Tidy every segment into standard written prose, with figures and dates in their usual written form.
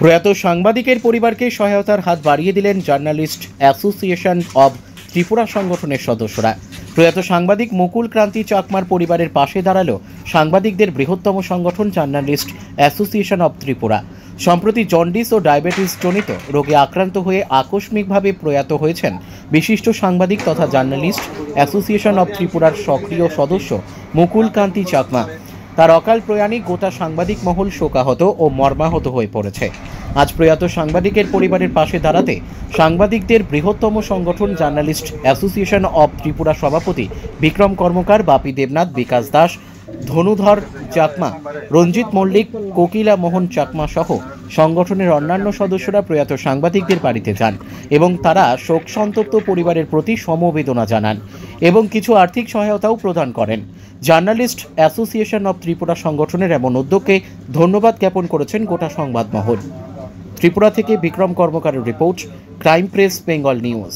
প্রয়াত সাংবাদিকের পরিবারকে সহায়তার হাত বাড়িয়ে দিলেন জার্নালিস্ট অ্যাসোসিয়েশন অব ত্রিপুরা সংগঠনের সদস্যরা। প্রয়াত সাংবাদিক মুকুল ক্রান্তি চাকমার পরিবারের পাশে দাঁড়ালো সাংবাদিকদের বৃহত্তম সংগঠন জার্নালিস্ট অ্যাসোসিয়েশন অব ত্রিপুরা। সম্প্রতি জন্ডিস ও ডায়াবেটিস জনিত রোগে আক্রান্ত হয়ে আকস্মিকভাবে প্রয়াত হয়েছেন বিশিষ্ট সাংবাদিক তথা জার্নালিস্ট অ্যাসোসিয়েশন অব ত্রিপুরার সক্রিয় সদস্য মুকুল কান্তি চাকমা। তার অকাল প্রয়াণে গোটা সাংবাদিক মহল শোকাহত ও মর্মাহত হয়ে পড়েছে। আজ প্রয়াত সাংবাদিকের পরিবারের পাশে দাঁড়াতে সাংবাদিকদের বৃহত্তম সংগঠন জার্নালিস্ট অ্যাসোসিয়েশন অব ত্রিপুরা সভাপতি বিক্রম কর্মকার, বাপি দেবনাথ, বিকাশ দাস, ধনুধর চাকমা, রঞ্জিত মল্লিক, কোকিলা মোহন চাকমা সহ সংগঠনের অন্যান্য সদস্যরা প্রয়াত সাংবাদিকদের বাড়িতে যান এবং তারা শোক সন্তপ্ত পরিবারের প্রতি সমবেদনা জানান এবং কিছু আর্থিক সহায়তাও প্রদান করেন। জার্নালিস্ট অ্যাসোসিয়েশন অব ত্রিপুরা সংগঠনের এমন উদ্যোগকে ধন্যবাদ জ্ঞাপন করেছেন গোটা সংবাদ মহল। ত্রিপুরা থেকে বিক্রম কর্মকারের report, crime press Bengal news.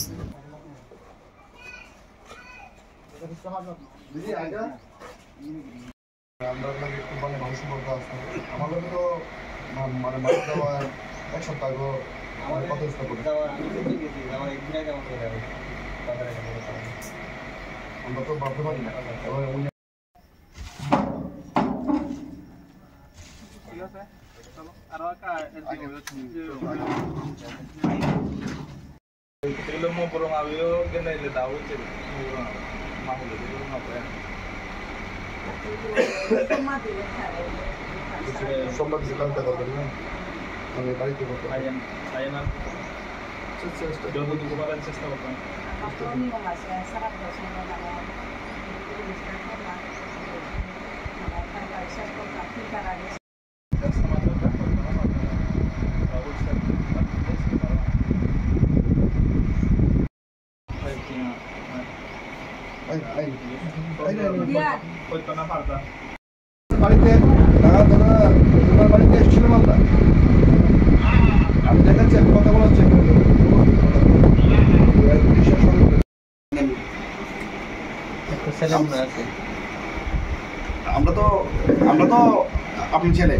এক সপ্তাহ কত আমরা তো ভাবতে পারি না। আমি বাড়িতে চেষ্টা করতাম। বাড়িতে বাড়িতে এসেছিলাম আমরা, আমি দেখাচ্ছি, আমি কথা বলা হচ্ছে। আমরা তো আপনার ছেলে